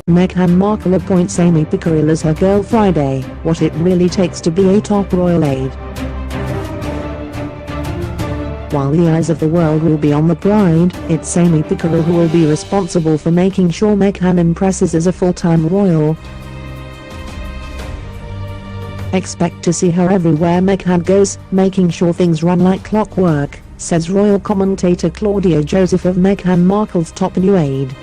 Meghan Markle appoints Amy Pickerill as her girl Friday, what it really takes to be a top royal aide. While the eyes of the world will be on the bride, it's Amy Pickerill who will be responsible for making sure Meghan impresses as a full-time royal. Expect to see her everywhere Meghan goes, making sure things run like clockwork, says royal commentator Claudia Joseph of Meghan Markle's top new aide.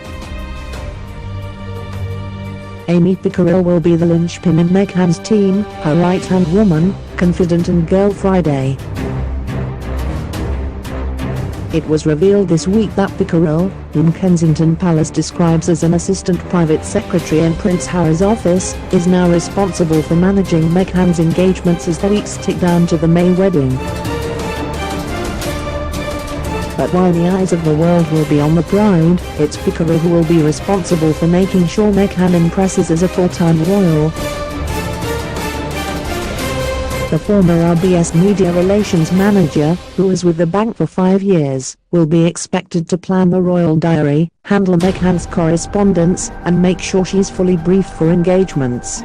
Amy Pickerill will be the linchpin in Meghan's team, her right-hand woman, confidant and girl Friday. It was revealed this week that Pickerill, whom Kensington Palace describes as an assistant private secretary in Prince Harry's office, is now responsible for managing Meghan's engagements as the weeks tick down to the May wedding. But while the eyes of the world will be on the bride, it's Pickerill who will be responsible for making sure Meghan impresses as a full-time royal. The former RBS media relations manager, who was with the bank for 5 years, will be expected to plan the royal diary, handle Meghan's correspondence, and make sure she's fully briefed for engagements.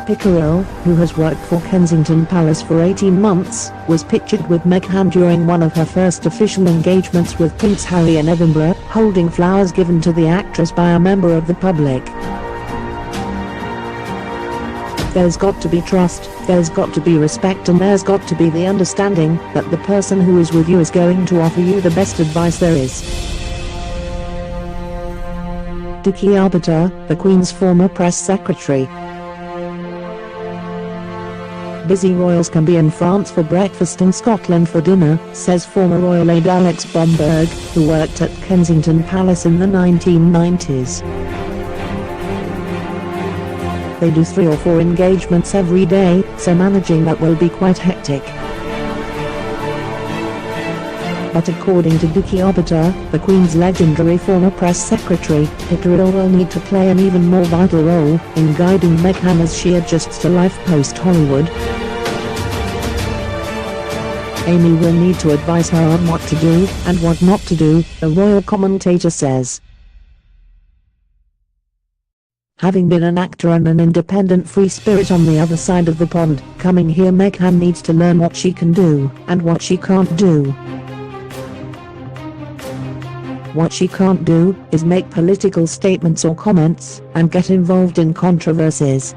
Pickerill, who has worked for Kensington Palace for 18 months, was pictured with Meghan during one of her first official engagements with Prince Harry in Edinburgh, holding flowers given to the actress by a member of the public. There's got to be trust, there's got to be respect, and there's got to be the understanding that the person who is with you is going to offer you the best advice there is. Dickie Arbiter, the Queen's former press secretary. Busy royals can be in France for breakfast and Scotland for dinner, says former royal aide Alex Bomberg, who worked at Kensington Palace in the 1990s. They do 3 or 4 engagements every day, so managing that will be quite hectic. But according to Dickie Arbiter, the Queen's legendary former press secretary, Pickerill will need to play an even more vital role in guiding Meghan as she adjusts to life post-Hollywood. Amy will need to advise her on what to do and what not to do, the royal commentator says. Having been an actor and an independent free spirit on the other side of the pond, coming here Meghan needs to learn what she can do and what she can't do. What she can't do is make political statements or comments and get involved in controversies.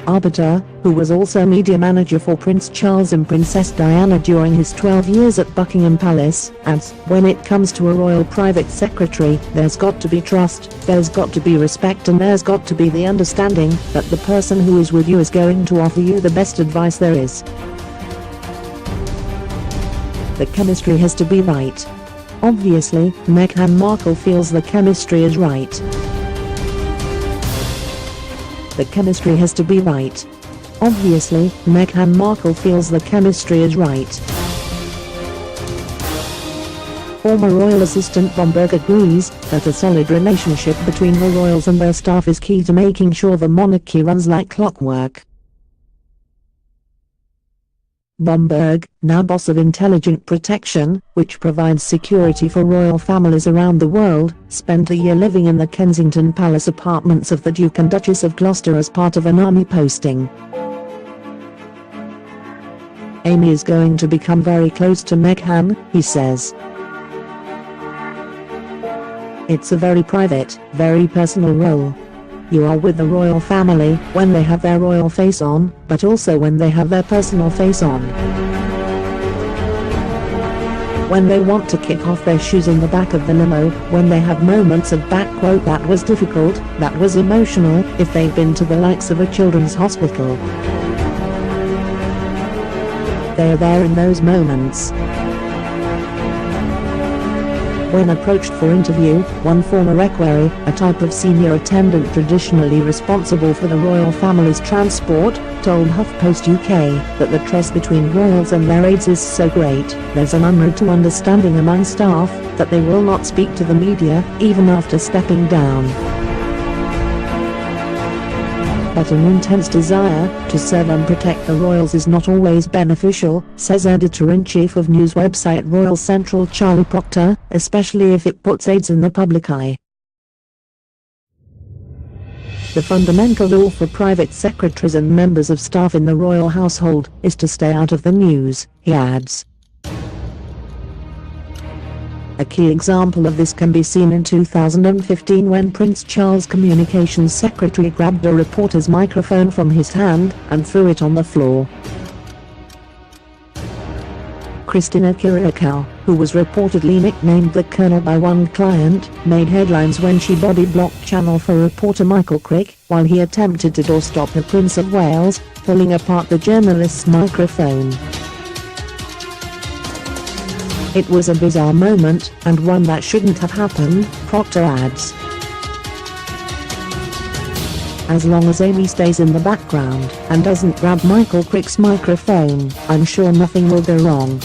Arbiter, who was also media manager for Prince Charles and Princess Diana during his 12 years at Buckingham Palace, adds, when it comes to a royal private secretary, there's got to be trust, there's got to be respect, and there's got to be the understanding that the person who is with you is going to offer you the best advice there is. The chemistry has to be right. Obviously, Meghan Markle feels the chemistry is right. The chemistry has to be right. Obviously, Meghan Markle feels the chemistry is right. Former royal assistant Bomberg agrees that a solid relationship between the royals and their staff is key to making sure the monarchy runs like clockwork. Bomberg, now boss of Intelligent Protection, which provides security for royal families around the world, spent a year living in the Kensington Palace apartments of the Duke and Duchess of Gloucester as part of an army posting. Amy is going to become very close to Meghan, he says. It's a very private, very personal role. You are with the royal family when they have their royal face on, but also when they have their personal face on. When they want to kick off their shoes in the back of the limo, when they have moments of "that was difficult, that was emotional," if they've been to the likes of a children's hospital. They are there in those moments. When approached for interview, one former equerry, a type of senior attendant traditionally responsible for the royal family's transport, told HuffPost UK that the trust between royals and their aides is so great, there's an unwritten understanding among staff that they will not speak to the media, even after stepping down. But an intense desire to serve and protect the royals is not always beneficial, says editor-in-chief of news website Royal Central Charlie Proctor, especially if it puts aides in the public eye. The fundamental rule for private secretaries and members of staff in the royal household is to stay out of the news, he adds. A key example of this can be seen in 2015 when Prince Charles' communications secretary grabbed a reporter's microphone from his hand and threw it on the floor. Amy Pickerill, who was reportedly nicknamed the Colonel by one client, made headlines when she body-blocked Channel 4 reporter Michael Crick while he attempted to doorstop the Prince of Wales, pulling apart the journalist's microphone. It was a bizarre moment, and one that shouldn't have happened, Proctor adds. As long as Amy stays in the background and doesn't grab Michael Crick's microphone, I'm sure nothing will go wrong.